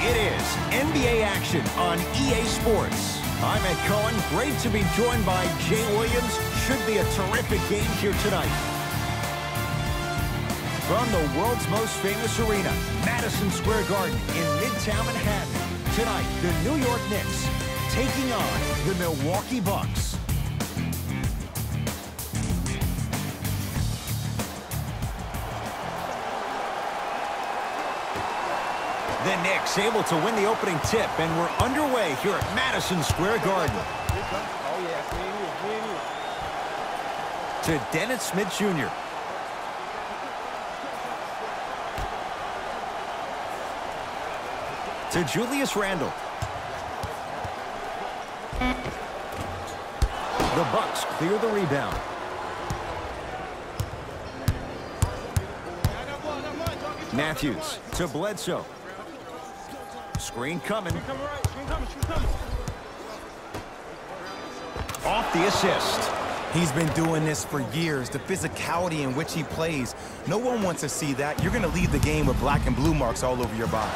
It is NBA action on EA Sports. I'm Ed Cohen. Great to be joined by Jay Williams. Should be a terrific game here tonight. From the world's most famous arena, Madison Square Garden in Midtown Manhattan. Tonight, the New York Knicks taking on the Milwaukee Bucks. The Knicks able to win the opening tip, and we're underway here at Madison Square Garden. To Dennis Smith Jr. To Julius Randle. The Bucks clear the rebound. Matthews to Bledsoe. Screen coming. Off the assist. He's been doing this for years. The physicality in which he plays. No one wants to see that. You're going to leave the game with black and blue marks all over your body.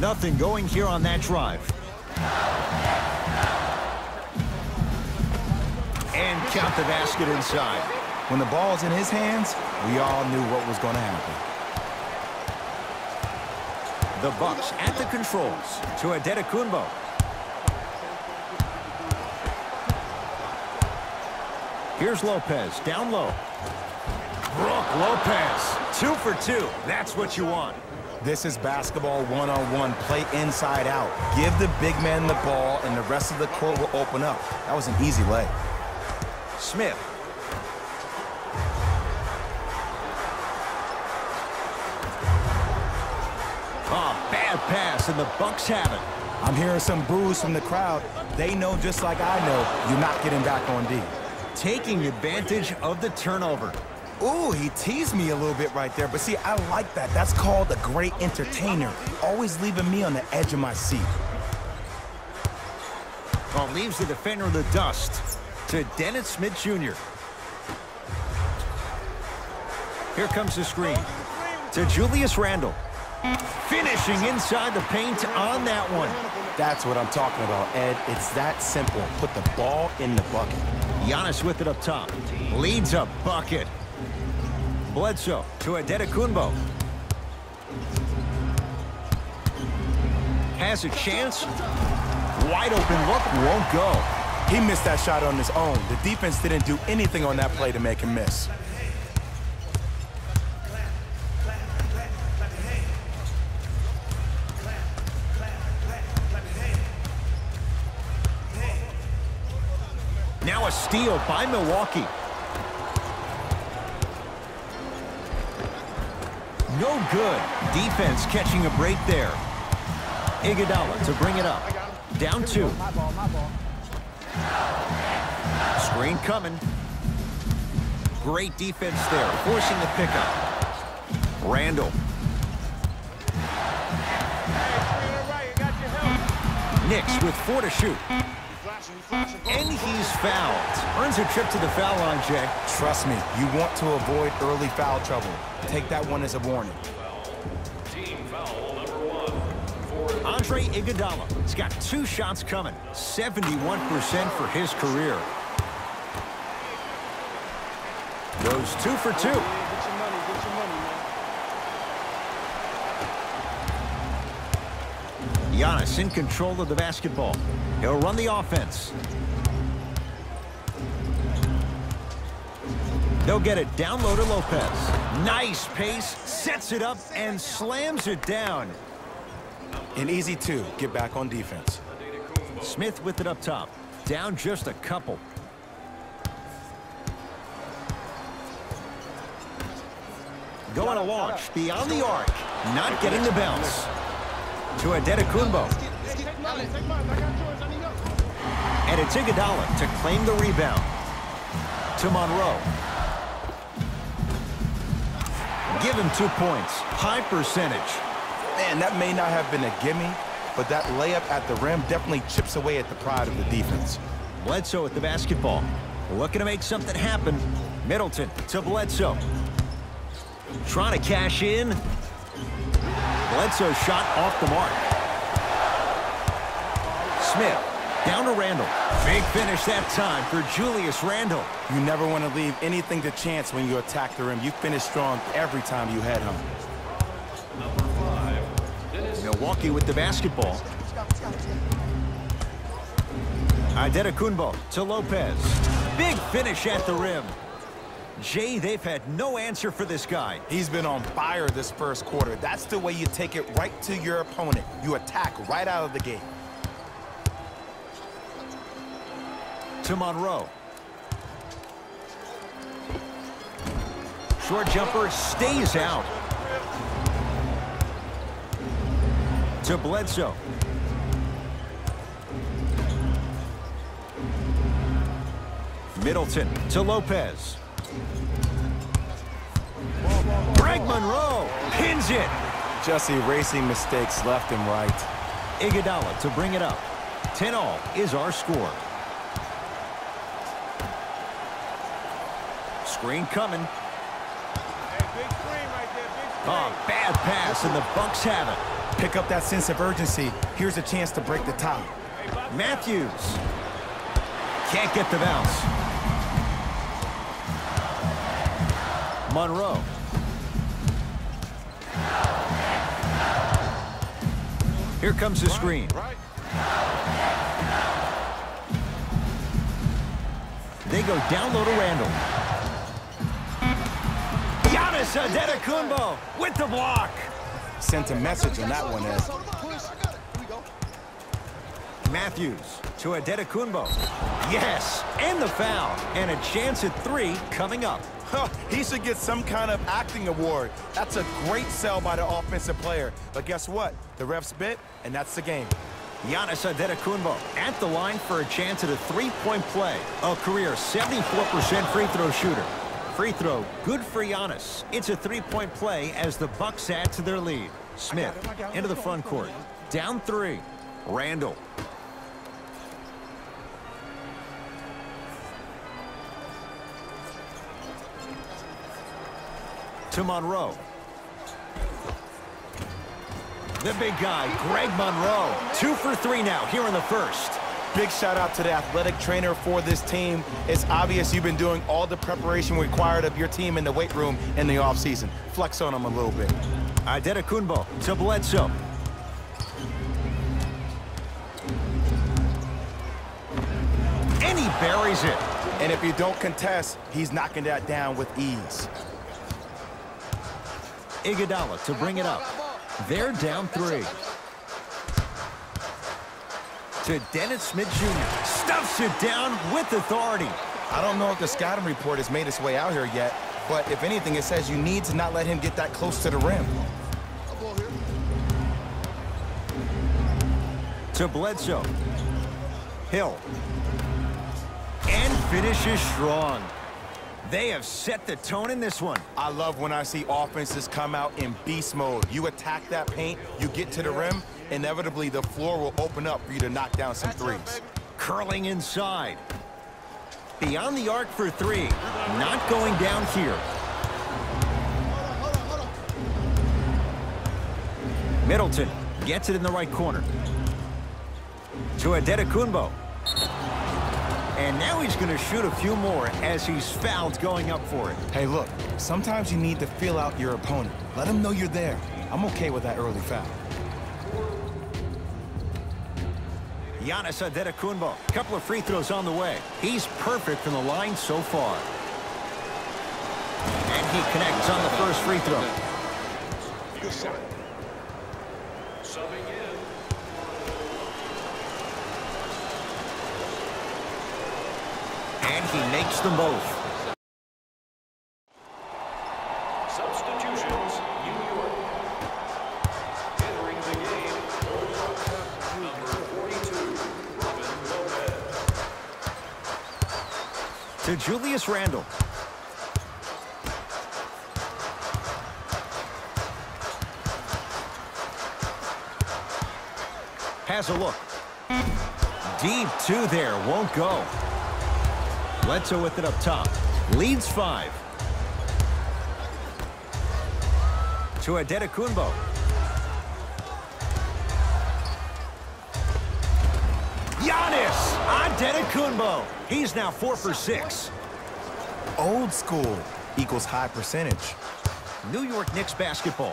Nothing going here on that drive. And count the basket inside. When the ball's in his hands, we all knew what was going to happen. The Bucks at the controls to Antetokounmpo. Here's Lopez down low. Brook Lopez, 2 for 2. That's what you want. This is basketball one-on-one. Play inside out. Give the big man the ball, and the rest of the court will open up. That was an easy lay. Smith. Bad pass, and the Bucks have it. I'm hearing some boos from the crowd. They know, just like I know, you're not getting back on D. Taking advantage of the turnover. Ooh, he teased me a little bit right there, but see, I like that. That's called a great entertainer. Always leaving me on the edge of my seat. Well, leaves the defender in the dust. To Dennis Smith Jr. Here comes the screen. To Julius Randle. Finishing inside the paint on that one. That's what I'm talking about, Ed. It's that simple. Put the ball in the bucket. Giannis with it up top. Leads a bucket. Bledsoe to Antetokounmpo. Has a chance. Wide open look, won't go. He missed that shot on his own. The defense didn't do anything on that play to make him miss. Now a steal by Milwaukee. No good. Defense catching a break there. Iguodala to bring it up. Down 2. Screen coming. Great defense there, forcing the pickup. Randle. Knicks with 4 to shoot. And he's fouled. Earns a trip to the foul line, Jay. Trust me, you want to avoid early foul trouble. Take that one as a warning. Team foul number 1. Andre Iguodala has got 2 shots coming. 71% for his career. Goes 2 for 2. Giannis in control of the basketball. He'll run the offense. They'll get it down low to Lopez. Nice pace, sets it up, and slams it down. An easy 2. Get back on defense. Smith with it up top. Down just a couple. Going to launch beyond the arc. Not getting the bounce. To Antetokounmpo. And it's Iguodala to claim the rebound. To Monroe. Give him 2 points. High percentage. Man, that may not have been a gimme, but that layup at the rim definitely chips away at the pride of the defense. Bledsoe with the basketball. Looking to make something happen. Middleton to Bledsoe. Trying to cash in. Bledsoe shot off the mark. Smith down to Randle. Big finish that time for Julius Randle. You never want to leave anything to chance when you attack the rim. You finish strong every time you head home. Number 5. Milwaukee with the basketball. Antetokounmpo to Lopez. Big finish at the rim. Jay, they've had no answer for this guy. He's been on fire this first quarter. That's the way you take it right to your opponent. You attack right out of the gate. To Monroe. Short jumper stays out. To Bledsoe. Middleton to Lopez. Greg Monroe pins it. Just erasing mistakes left and right. Iguodala to bring it up. 10-all is our score. Screen coming. Oh, bad pass, and the Bucks have it. Pick up that sense of urgency. Here's a chance to break the tie. Matthews. Can't get the bounce. Monroe. Here comes the screen. They go down low to Randle. Giannis Antetokounmpo with the block. Sent a message on that one, Ed. Matthews to Antetokounmpo. Yes, and the foul. And a chance at 3 coming up. He should get some kind of acting award. That's a great sell by the offensive player. But guess what? The refs bit, and that's the game. Giannis Antetokounmpo at the line for a chance at a 3-point play. A career 74% free throw shooter. Free throw, good for Giannis. It's a 3-point play as the Bucks add to their lead. Smith into the front court. Down 3. Randle. To Monroe. The big guy, Greg Monroe. 2 for 3 now here in the first. Big shout out to the athletic trainer for this team. It's obvious you've been doing all the preparation required of your team in the weight room in the offseason. Flex on them a little bit. Antetokounmpo to Bledsoe. And he buries it. And if you don't contest, he's knocking that down with ease. Iguodala to bring it up. They're down 3. To Dennis Smith Jr. Stuffs it down with authority. I don't know if the scouting report has made its way out here yet, but if anything, it says you need to not let him get that close to the rim. To Bledsoe. Hill. And finishes strong. They have set the tone in this one. I love when I see offenses come out in beast mode. You attack that paint, you get to the rim, inevitably the floor will open up for you to knock down some threes. Curling inside. Beyond the arc for 3. Not going down here. Middleton gets it in the right corner. To Antetokounmpo. And now he's going to shoot a few more as he's fouled going up for it. Hey, look, sometimes you need to feel out your opponent. Let him know you're there. I'm okay with that early foul. Giannis Antetokounmpo, couple of free throws on the way. He's perfect from the line so far. And he connects on the first free throw. Subbing in. And he makes them both. Substitutions, New York. Entering the game, number 42, Robin Lopez. To Julius Randle. Has a look. Deep 2 there, won't go. Bledsoe with it up top. Leads 5. to Antetokounmpo. Giannis Antetokounmpo. He's now 4 for 6. Old school equals high percentage. New York Knicks basketball.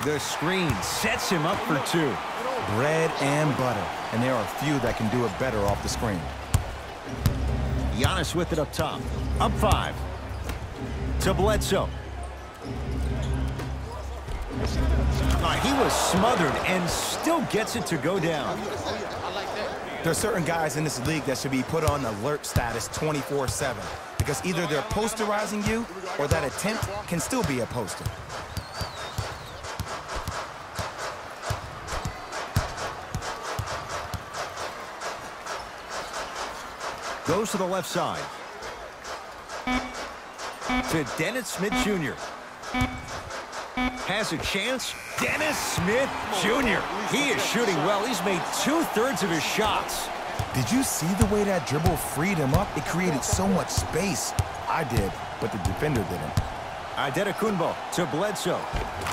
The screen sets him up for 2. Bread and butter, and there are few that can do it better off the screen. Giannis with it up top. Up 5. To Bledsoe. He was smothered and still gets it to go down. There are certain guys in this league that should be put on alert status 24/7 because either they're posterizing you or that attempt can still be a poster. Goes to the left side. To Dennis Smith Jr. Has a chance. Dennis Smith Jr. He is shooting well. He's made 2/3 of his shots. Did you see the way that dribble freed him up? It created so much space. I did, but the defender didn't. Antetokounmpo to Bledsoe.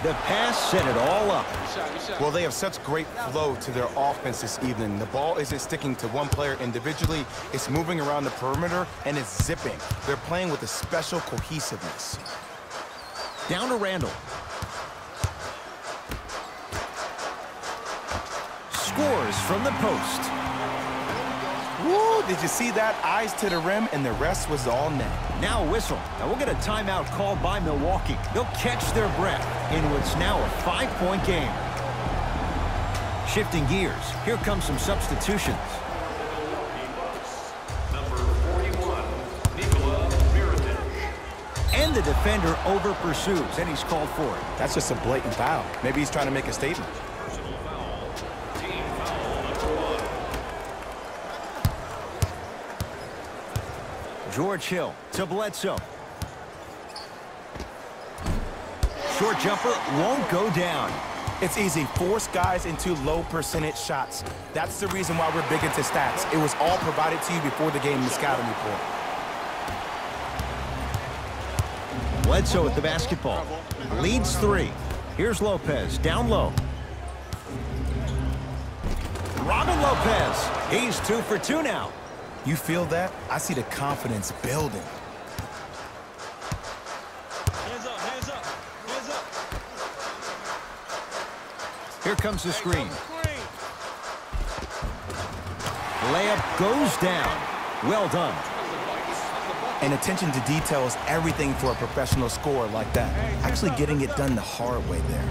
The pass set it all up. Well, they have such great flow to their offense this evening. The ball isn't sticking to one player individually. It's moving around the perimeter, and it's zipping. They're playing with a special cohesiveness. Down to Randall. Scores from the post. Woo! Did you see that? Eyes to the rim, and the rest was all net. Now a whistle. Now we'll get a timeout called by Milwaukee. They'll catch their breath in what's now a 5-point game. Shifting gears. Here comes some substitutions. Number 41, And the defender over pursues, and he's called for it. That's just a blatant foul. Maybe he's trying to make a statement. personal foul. Team foul number 1. George Hill to Bledsoe. Short jumper won't go down. It's easy. Force guys into low percentage shots. That's the reason why we're big into stats. It was all provided to you before the game in the scouting report. Bledsoe with the basketball. Leads 3. Here's Lopez down low. Robin Lopez. He's 2 for 2 now. You feel that? I see the confidence building. Hands up, hands up, hands up. Here comes the screen. Layup goes down. Well done. And attention to detail is everything for a professional scorer like that. Actually getting it done the hard way there.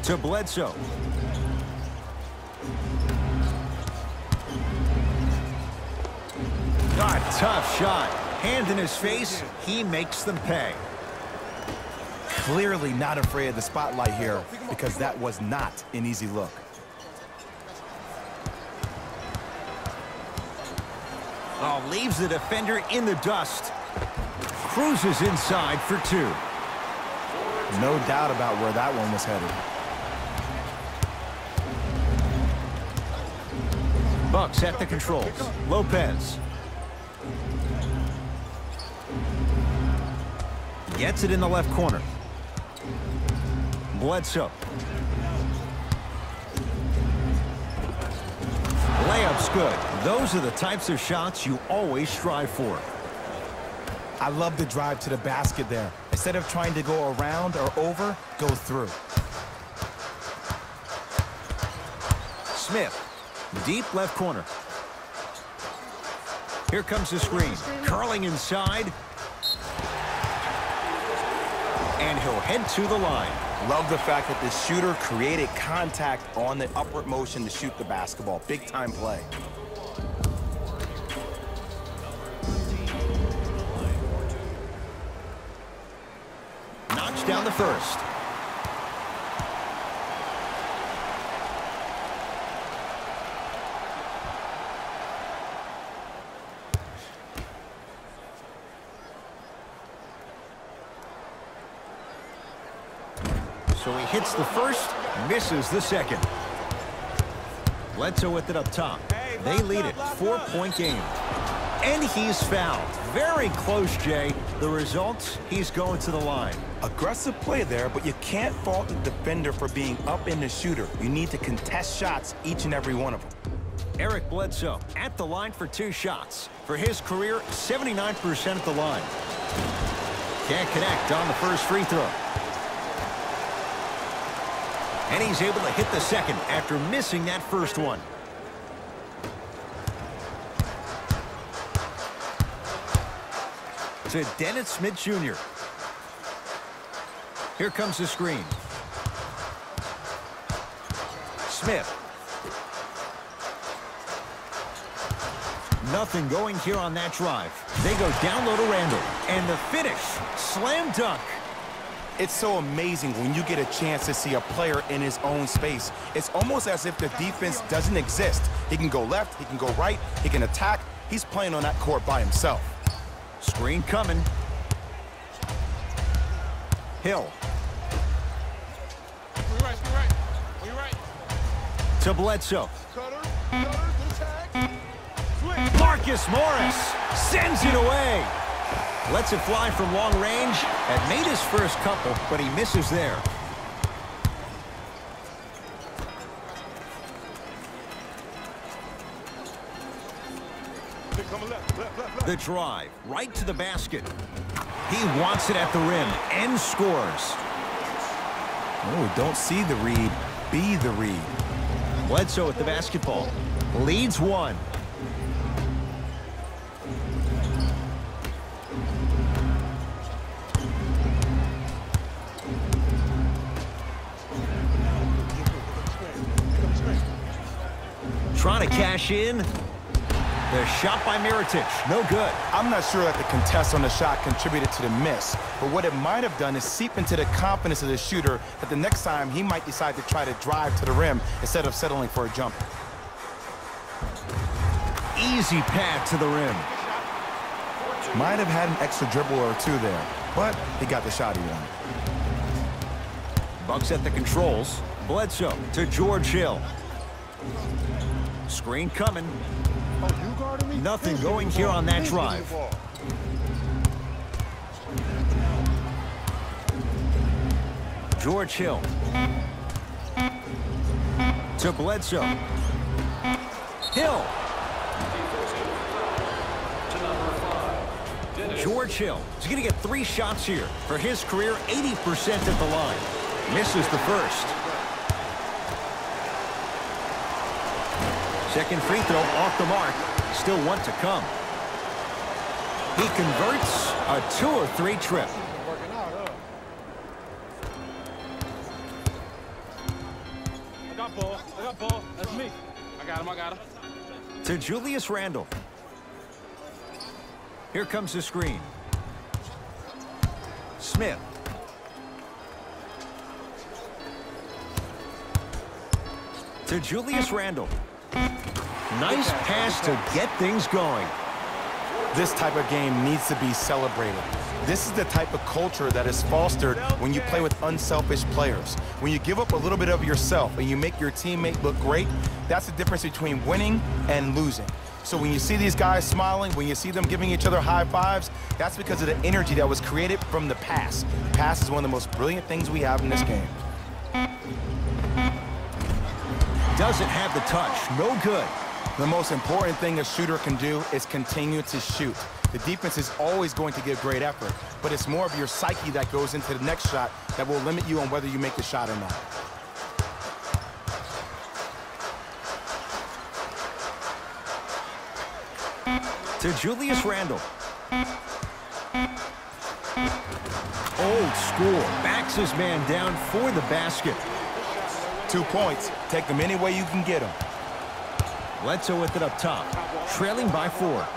To Bledsoe. Tough shot. Hand in his face. He makes them pay. Clearly not afraid of the spotlight here because that was not an easy look. Oh, leaves the defender in the dust. Cruises inside for 2. No doubt about where that one was headed. Bucks at the controls. Lopez. Gets it in the left corner. Bledsoe. Layup's good. Those are the types of shots you always strive for. I love the drive to the basket there. Instead of trying to go around or over, go through. Smith. Deep left corner. Here comes the screen. Curling inside. And he'll head to the line. Love the fact that the shooter created contact on the upward motion to shoot the basketball. Big time play. Knocks down the first. So he hits the first, misses the second. Bledsoe with it up top. They lead it, 4-point game. And he's fouled. Very close, Jay. The result, he's going to the line. Aggressive play there, but you can't fault the defender for being up in the shooter. You need to contest shots, each and every one of them. Eric Bledsoe at the line for 2 shots. For his career, 79% at the line. Can't connect on the first free throw. And he's able to hit the second after missing that first one. To Dennis Smith Jr. Here comes the screen. Smith. Nothing going here on that drive. They go down low to Randall. And the finish. Slam dunk. It's so amazing when you get a chance to see a player in his own space. It's almost as if the defense doesn't exist. He can go left, he can go right, he can attack. He's playing on that court by himself. Screen coming. Hill. To Bledsoe. Marcus Morris sends it away. Lets it fly from long range. Had made his first couple, but he misses there. The drive, right to the basket. He wants it at the rim and scores. Oh, don't see the read, be the read. Bledsoe with the basketball. Leads 1. Trying to cash in. The shot by Mirotic, no good. I'm not sure that the contest on the shot contributed to the miss, but what it might have done is seep into the confidence of the shooter that the next time he might decide to try to drive to the rim instead of settling for a jumper. Easy path to the rim. Might have had an extra dribble or 2 there, but he got the shot he wanted. Bucks at the controls. Bledsoe to George Hill. Screen coming. Nothing going here on that drive. George Hill. To Bledsoe. Hill. George Hill is going to get 3 shots here. For his career, 80% at the line. Misses the first. Second free throw off the mark. Still 1 to come. He converts a 2 of 3 trip. I got ball. That's me. I got him. To Julius Randle. Here comes the screen. Smith. To Julius Randle. Nice pass to get things going. This type of game needs to be celebrated. This is the type of culture that is fostered when you play with unselfish players. When you give up a little bit of yourself and you make your teammate look great, that's the difference between winning and losing. So when you see these guys smiling, when you see them giving each other high fives, that's because of the energy that was created from the pass. Pass is one of the most brilliant things we have in this game. Doesn't have the touch. No good. The most important thing a shooter can do is continue to shoot. The defense is always going to give great effort, but it's more of your psyche that goes into the next shot that will limit you on whether you make the shot or not. To Julius Randle. Old school. Backs his man down for the basket. 2 points. Take them any way you can get them. Bledsoe with it up top. Trailing by 4.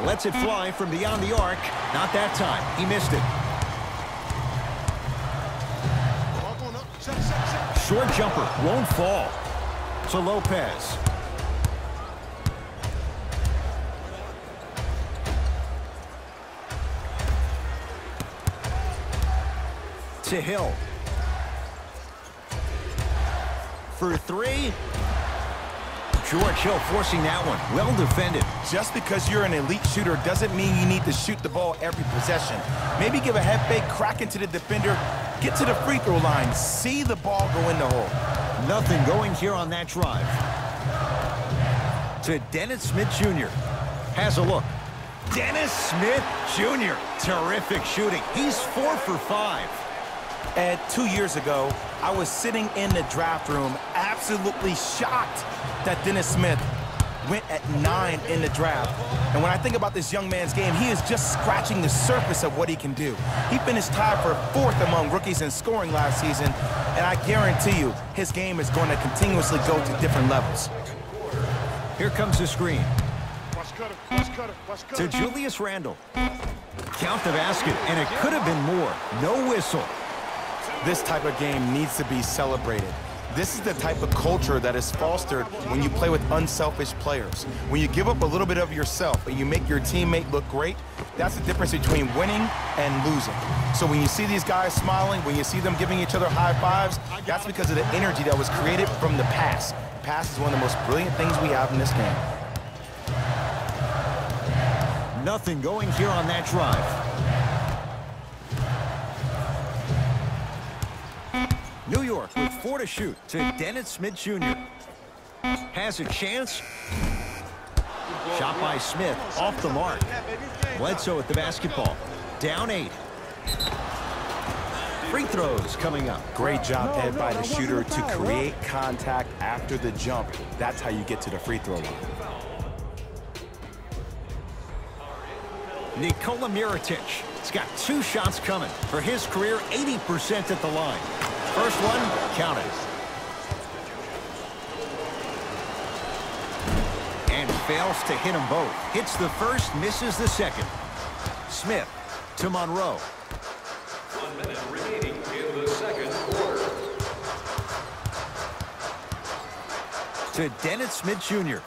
Lets it fly from beyond the arc. Not that time. He missed it. Short jumper. Won't fall. To Lopez. to Hill. For three. George Hill forcing that one. Well defended. Just because you're an elite shooter doesn't mean you need to shoot the ball every possession. Maybe give a head fake, crack into the defender, get to the free throw line, see the ball go in the hole. Nothing going here on that drive. To Dennis Smith Jr. Has a look. Dennis Smith Jr. Terrific shooting. He's 4 for 5. Ed, 2 years ago, I was sitting in the draft room absolutely shocked that Dennis Smith went at 9 in the draft. And when I think about this young man's game, he is just scratching the surface of what he can do. He finished tied for 4th among rookies in scoring last season, and I guarantee you his game is going to continuously go to different levels. Here comes the screen. To Julius Randle. Count the basket, and it could have been more. No whistle. This type of game needs to be celebrated. This is the type of culture that is fostered when you play with unselfish players. When you give up a little bit of yourself and you make your teammate look great, that's the difference between winning and losing. So when you see these guys smiling, when you see them giving each other high fives, that's because of the energy that was created from the pass. The pass is one of the most brilliant things we have in this game. Nothing going here on that drive. New York with 4 to shoot to Dennis Smith Jr. Has a chance. Shot by Smith off the mark. Bledsoe with the basketball. Down 8. Free throws coming up. Great job, Ed, by the shooter to create contact after the jump. That's how you get to the free throw line. Nikola Mirotic. He's got 2 shots coming. For his career, 80% at the line. First one, counted. And fails to hit them both. Hits the first, misses the second. Smith to Monroe. 1 minute remaining in the second quarter. To Dennis Smith Jr.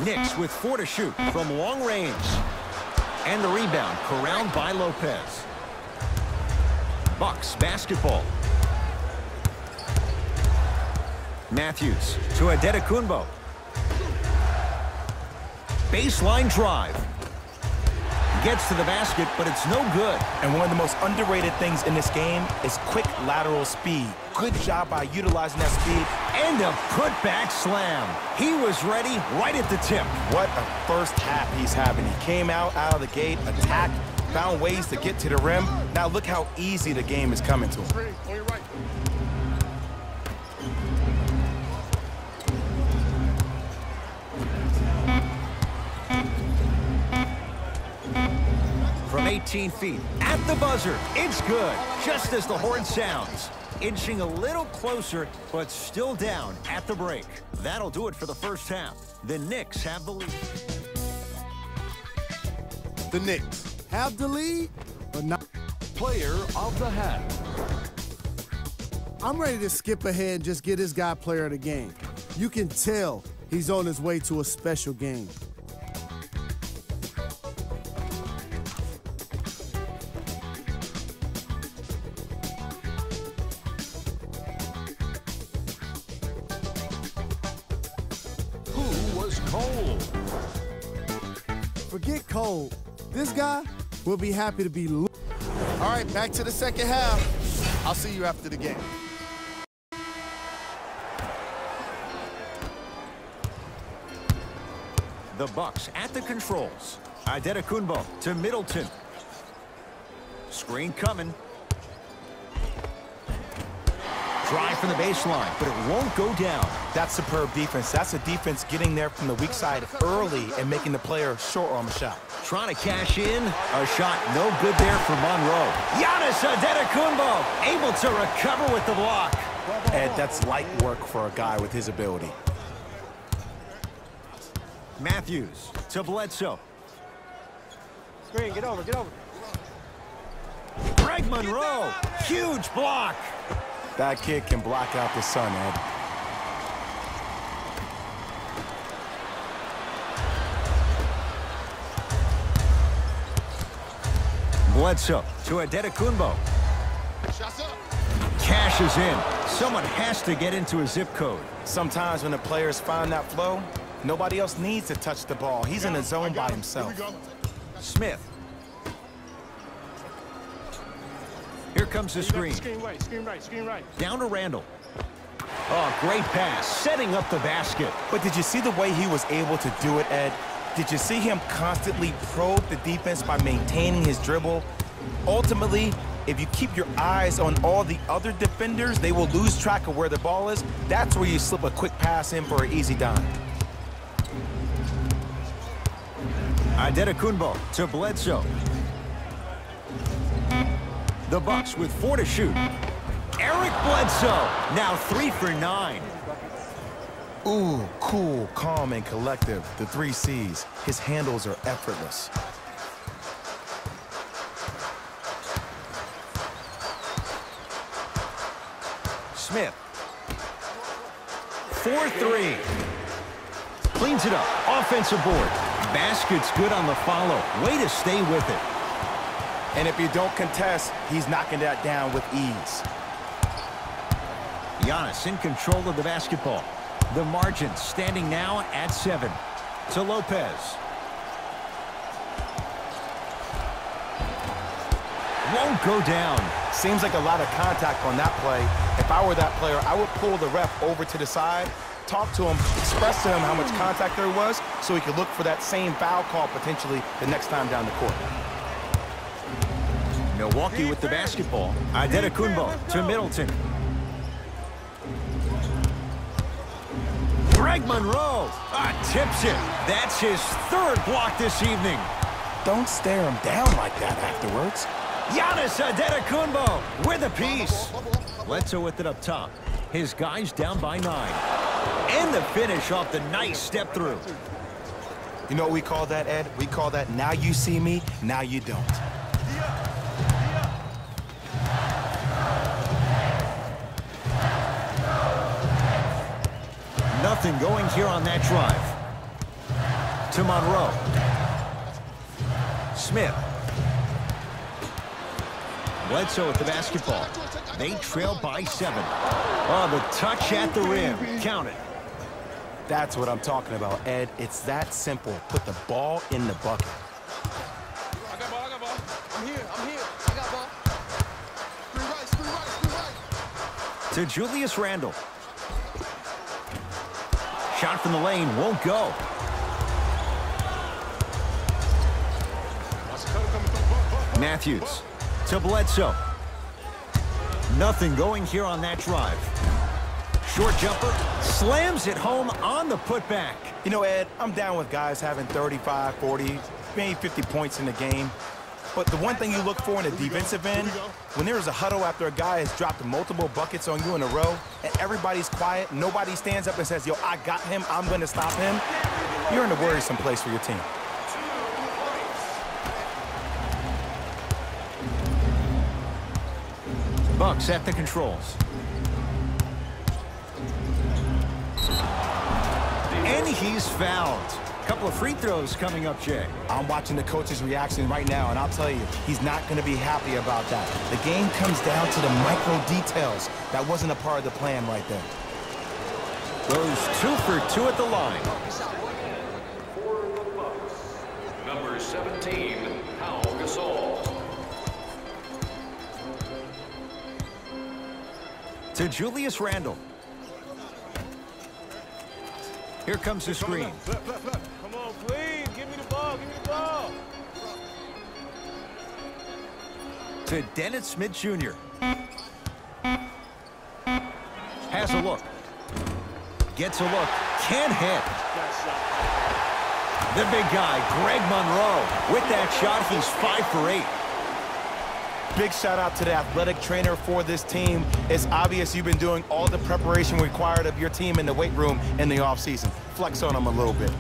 Knicks with 4 to shoot from long range. And the rebound corralled by Lopez. Bucks basketball. Matthews to Adetokunbo. Baseline drive. Gets to the basket, but it's no good. And one of the most underrated things in this game is quick lateral speed. Good job by utilizing that speed. And a putback slam. He was ready right at the tip. What a first half he's having. He came out of the gate, attacked, found ways to get to the rim. Now look how easy the game is coming to him. From 18 feet, at the buzzer, it's good, just as the horn sounds. Inching a little closer, but still down at the break. That'll do it for the first half. The Knicks have the lead. The Knicks have the lead, but not. Player of the half. I'm ready to skip ahead and just get this guy player of the game. You can tell he's on his way to a special game. Cold. Forget Cole. This guy will be happy to be. All right, back to the second half. I'll see you after the game. The Bucks at the controls. Adetokunbo to Middleton. Screen coming. Drive from the baseline, but it won't go down. That's superb defense. That's a defense getting there from the weak side early and making the player short on the shot. Trying to cash in. A shot no good there for Monroe. Giannis Adetokunbo able to recover with the block. Ed, that's light work for a guy with his ability. Matthews to Bledsoe. Screen, get over, get over. Greg Monroe, huge block. That kid can block out the sun, Ed. Bledsoe to Adetokunbo. Cashes in. Someone has to get into a zip code. Sometimes when the players find that flow, nobody else needs to touch the ball. He's in the zone by himself. Smith. Here comes the screen. Screen right. Down to Randall. Oh, great pass, setting up the basket. But did you see the way he was able to do it, Ed? Did you see him constantly probe the defense by maintaining his dribble? Ultimately, if you keep your eyes on all the other defenders, they will lose track of where the ball is. That's where you slip a quick pass in for an easy dime. Adetokunbo to Bledsoe. The Bucks with 4 to shoot. Eric Bledsoe, now 3 for 9. Ooh, cool, calm, and collective. The 3 C's. His handles are effortless. Smith. 4-3. Cleans it up. Offensive board. Basket's good on the follow. Way to stay with it. And if you don't contest, he's knocking that down with ease. Giannis in control of the basketball. The margin standing now at 7. To Lopez. Won't go down. Seems like a lot of contact on that play. If I were that player, I would pull the ref over to the side, talk to him, express to him how much contact there was so he could look for that same foul call potentially the next time down the court. Milwaukee with the basketball. Adetokunbo to Middleton. Greg Monroe tips it. That's his 3rd block this evening. Don't stare him down like that afterwards. Giannis Adetokunbo with a piece. Bledsoe with it up top. His guys down by 9. And the finish off the nice step through. You know what we call that, Ed? We call that now you see me, now you don't. Nothing going here on that drive. To Monroe. Smith. Bledsoe with the basketball. They trail by 7. Oh, the touch at the rim. Count it. That's what I'm talking about, Ed. It's that simple. Put the ball in the bucket. I got ball. I'm here. I got ball. Screen right. To Julius Randle. Shot from the lane won't go. Matthews to Bledsoe. Nothing going here on that drive. Short jumper, slams it home on the putback. You know, Ed, I'm down with guys having 35, 40, maybe 50 points in the game. But the one thing you look for in the defensive end, when there is a huddle after a guy has dropped multiple buckets on you in a row, and everybody's quiet, nobody stands up and says, yo, I got him, I'm going to stop him, you're in a worrisome place for your team. Bucks at the controls. And he's fouled. Couple of free throws coming up, Jay. I'm watching the coach's reaction right now, and I'll tell you, he's not going to be happy about that. The game comes down to the micro details. That wasn't a part of the plan right there. Goes 2 for 2 at the line. For the Bucks, number 17, Pau Gasol. To Julius Randle. Here comes the screen. Flip. Come on, please. Give me the ball. To Dennis Smith Jr. Has a look. Gets a look. Can't hit. The big guy, Greg Monroe. With that shot, he's 5 for 8. Big shout out to the athletic trainer for this team. It's obvious you've been doing all the preparation required of your team in the weight room in the offseason. Flex on them a little bit.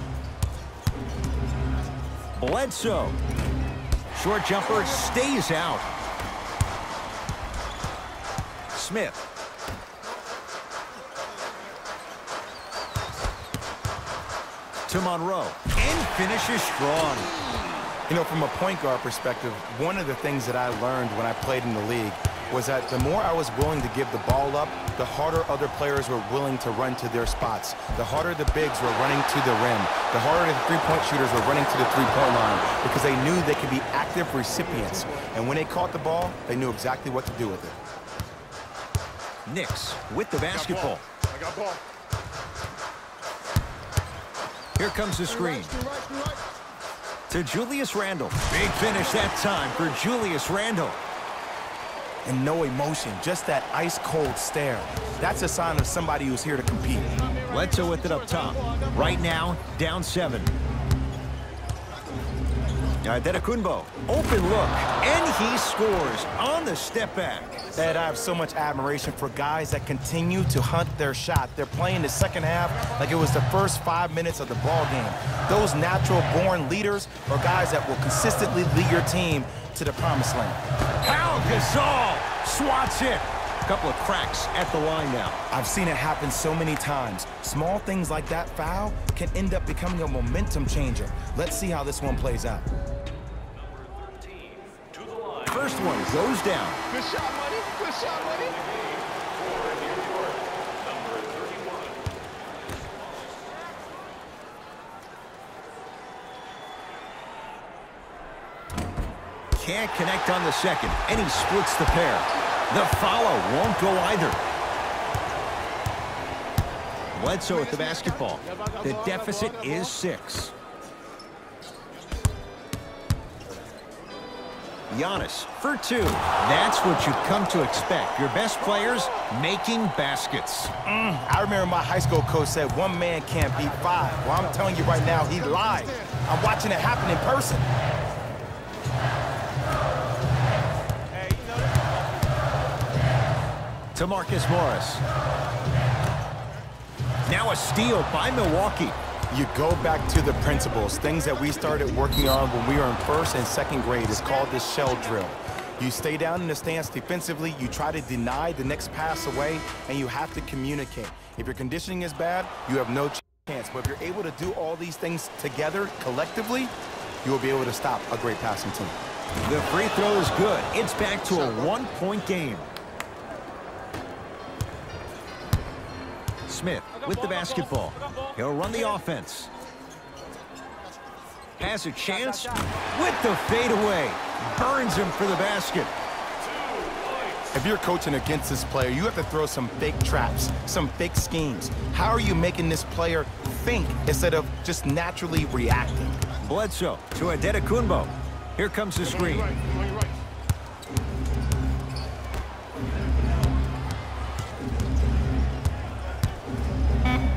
Bledsoe. Short jumper stays out. Smith. To Monroe. And finishes strong. You know, from a point guard perspective, one of the things that I learned when I played in the league was that the more I was willing to give the ball up, the harder other players were willing to run to their spots. The harder the bigs were running to the rim. The harder the three-point shooters were running to the three-point line because they knew they could be active recipients. And when they caught the ball, they knew exactly what to do with it. Knicks with the basketball. I got ball. Here comes the screen. To Julius Randle. Big finish that time for Julius Randle. And no emotion, just that ice-cold stare. That's a sign of somebody who's here to compete. Bledsoe with it up top. Right now, down 7. Antetokounmpo, open look, and he scores on the step back. Ed, I have so much admiration for guys that continue to hunt their shot. They're playing the second half like it was the first 5 minutes of the ball game. Those natural-born leaders are guys that will consistently lead your team to the promised land. Pau Gasol swats it. A couple of cracks at the line now. I've seen it happen so many times. Small things like that foul can end up becoming a momentum changer. Let's see how this one plays out. First one goes down. Good shot, buddy. Good shot, buddy. Can't connect on the second, and he splits the pair. The follow won't go either. Bledsoe with the basketball. The deficit is 6. Giannis for 2. That's what you've come to expect. Your best players making baskets. I remember my high school coach said 1 man can't beat 5. Well, I'm telling you right now, he lied. I'm watching it happen in person. To Marcus Morris. Now a steal by Milwaukee. You go back to the principles, things that we started working on when we were in 1st and 2nd grade. It's called the shell drill. You stay down in the stance defensively, you try to deny the next pass away, and you have to communicate. If your conditioning is bad, you have no chance. But if you're able to do all these things together, collectively, you will be able to stop a great passing team. The free throw is good. It's back to a 1-point game. Smith with the basketball. He'll run the offense. Has a chance with the fadeaway. Burns him for the basket. If you're coaching against this player, you have to throw some fake traps, some fake schemes. How are you making this player think instead of just naturally reacting? Bledsoe to Antetokounmpo. Here comes the screen.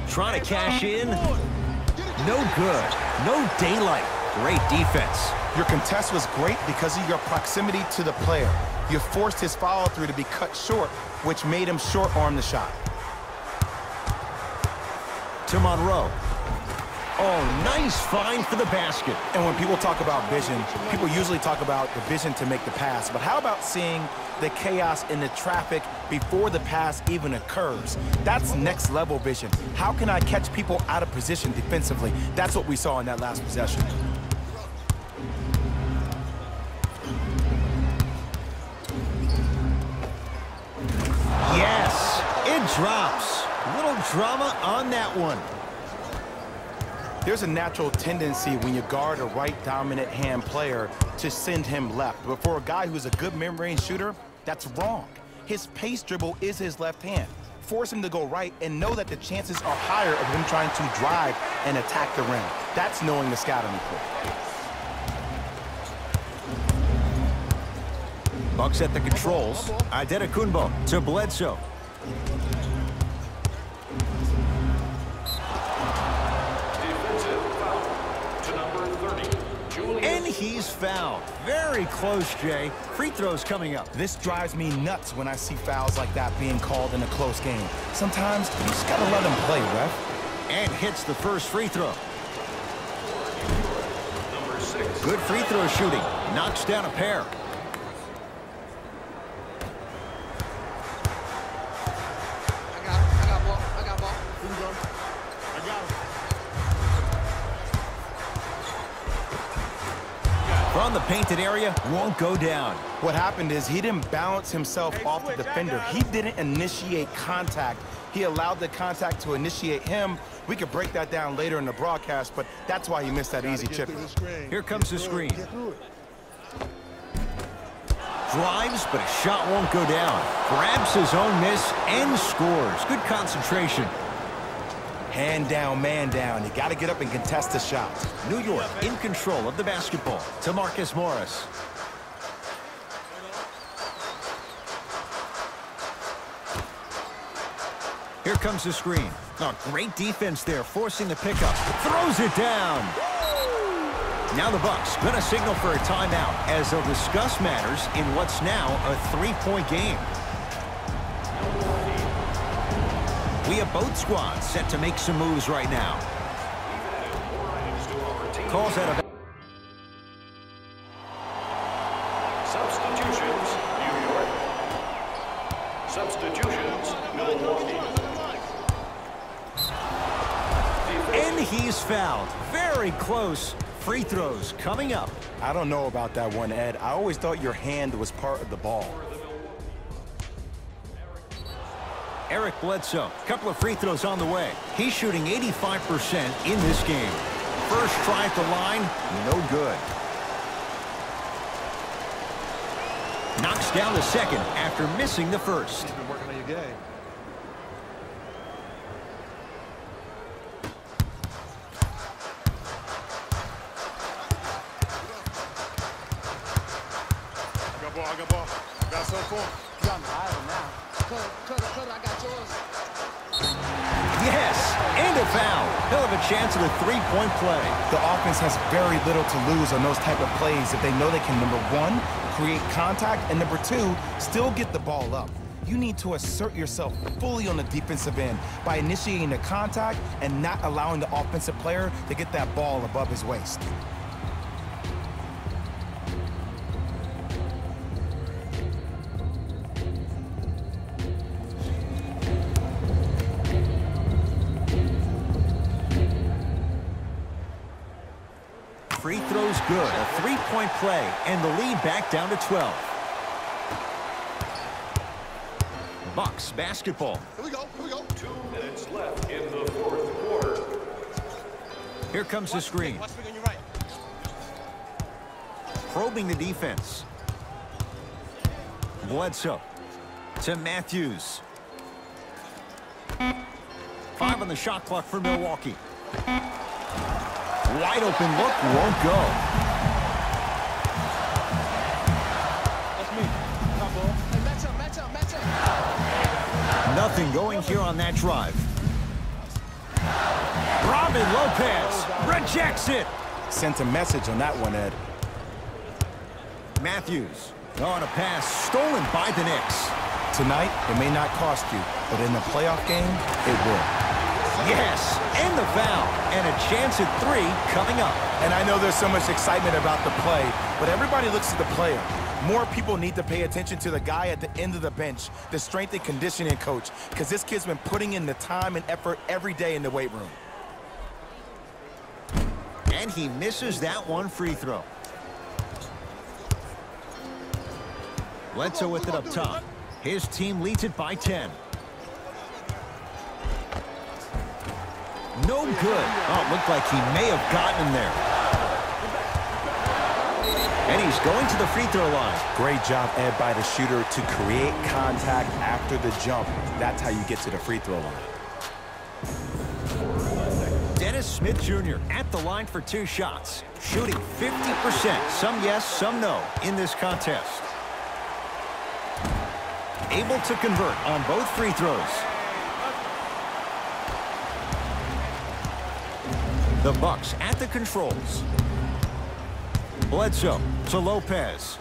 Trying to cash in. No good. No daylight. Great defense. Your contest was great because of your proximity to the player. You forced his follow-through to be cut short, which made him short-arm the shot. To Monroe. Oh, nice find for the basket. And when people talk about vision, people usually talk about the vision to make the pass. But how about seeing the chaos in the traffic before the pass even occurs? That's next level vision. How can I catch people out of position defensively? That's what we saw in that last possession. Yes, it drops. Little drama on that one. There's a natural tendency when you guard a right dominant hand player to send him left. But for a guy who's a good mid-range shooter, that's wrong. His pace dribble is his left hand. Force him to go right and know that the chances are higher of him trying to drive and attack the rim. That's knowing the scouting report. Bucks at the controls. Antetokounmpo to Bledsoe. And he's fouled. Very close, Jay. Free throws coming up. This drives me nuts when I see fouls like that being called in a close game. Sometimes you just gotta let them play, ref. And hits the first free throw. Good free throw shooting. Knocks down a pair. the painted area won't go down. What happened is he didn't balance himself off the defender. He didn't initiate contact. He allowed the contact to initiate him. We could break that down later in the broadcast, but that's why he missed that easy chip. Here comes the screen. Drives, but a shot won't go down. Grabs his own miss and scores. Good concentration. Hand down, man down. You got to get up and contest the shot. New York in control of the basketball. To Marcus Morris. Here comes the screen. Oh, great defense there, forcing the pickup. Throws it down. Now the Bucks going to signal for a timeout as they'll discuss matters in what's now a three-point game. We have both squads set to make some moves right now. Calls out of Substitutions, New York. Substitutions, Milwaukee. and he's fouled. Very close. Free throws coming up. I don't know about that one, Ed. I always thought your hand was part of the ball. Eric Bledsoe, couple of free throws on the way. He's shooting 85% in this game. First try at the line, no good. Knocks down the second after missing the first. You've been working on your game. I got ball. I got so far. You got my eye now. Cutter, I got yours. Yes, and a foul. He'll have a chance at a three-point play. The offense has very little to lose on those type of plays if they know they can, number one, create contact, and number two, still get the ball up. You need to assert yourself fully on the defensive end by initiating the contact and not allowing the offensive player to get that ball above his waist. Free throws good. A three-point play, and the lead back down to 12. Bucks basketball. Here we go. 2 minutes left in the fourth quarter. Here comes the screen. Watch me on your right. Probing the defense. Bledsoe to Matthews. 5 on the shot clock for Milwaukee. Wide open look, won't go. That's me. Top ball. Hey, match up. Nothing going here on that drive. Robin Lopez rejects it. Sent a message on that one, Ed. Matthews on a pass stolen by the Knicks. Tonight, it may not cost you, but in the playoff game, it will. Yes, and the foul, and a chance at 3 coming up. And I know there's so much excitement about the play, but everybody looks at the player. More people need to pay attention to the guy at the end of the bench, the strength and conditioning coach, because this kid's been putting in the time and effort every day in the weight room. And he misses that one free throw. Bledsoe with it up top. His team leads it by 10. No good. Oh, it looked like he may have gotten him there. And he's going to the free throw line. Great job, Ed, by the shooter to create contact after the jump. That's how you get to the free throw line. Dennis Smith Jr. at the line for 2 shots. Shooting 50%. Some yes, some no in this contest. Able to convert on both free throws. The Bucks at the controls. Bledsoe to Lopez.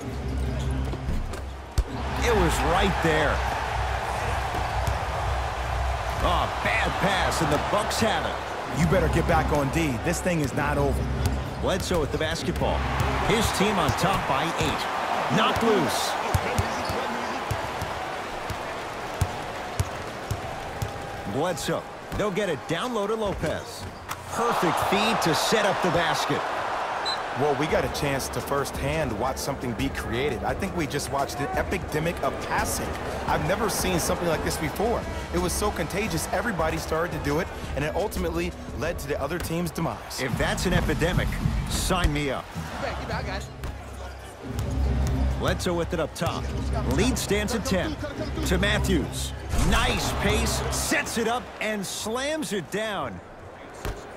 It was right there. Oh, bad pass, and the Bucks have it. You better get back on D. This thing is not over. Bledsoe with the basketball. His team on top by 8. Knocked loose. Bledsoe. They'll get it down low to Lopez. Perfect feed to set up the basket. Well, we got a chance to firsthand watch something be created. I think we just watched an epidemic of passing. I've never seen something like this before. It was so contagious, everybody started to do it, and it ultimately led to the other team's demise. If that's an epidemic, sign me up. You back, guys. Bledsoe with it up top. Lead stands at 10. To Matthews. Nice pace, sets it up, and slams it down.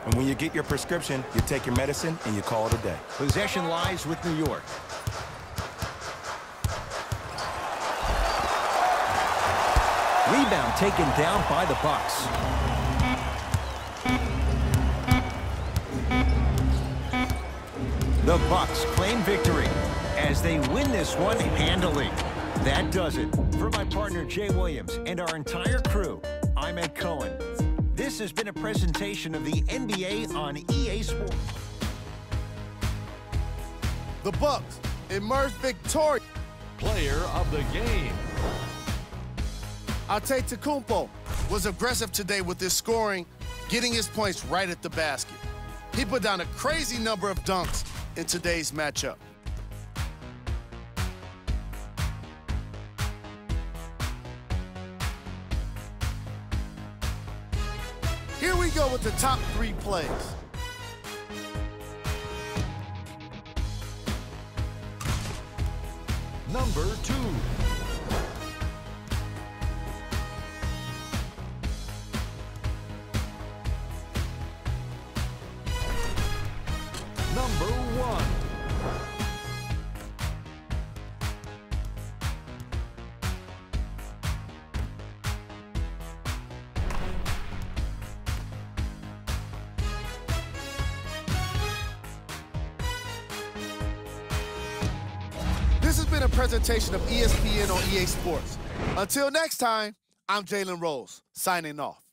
And when you get your prescription, you take your medicine and you call it a day. Possession lies with New York. Rebound taken down by the Bucks. The Bucks claim victory as they win this one handily. That does it. For my partner Jay Williams and our entire crew, I'm Ed Cohen. This has been a presentation of the NBA on EA Sports. The Bucks emerged victorious. Player of the game. Antetokounmpo was aggressive today with his scoring, getting his points right at the basket. He put down a crazy number of dunks in today's matchup. Here we go with the top 3 plays. Number 2. Number 1. This has been a presentation of ESPN on EA Sports. Until next time, I'm Jalen Rose, signing off.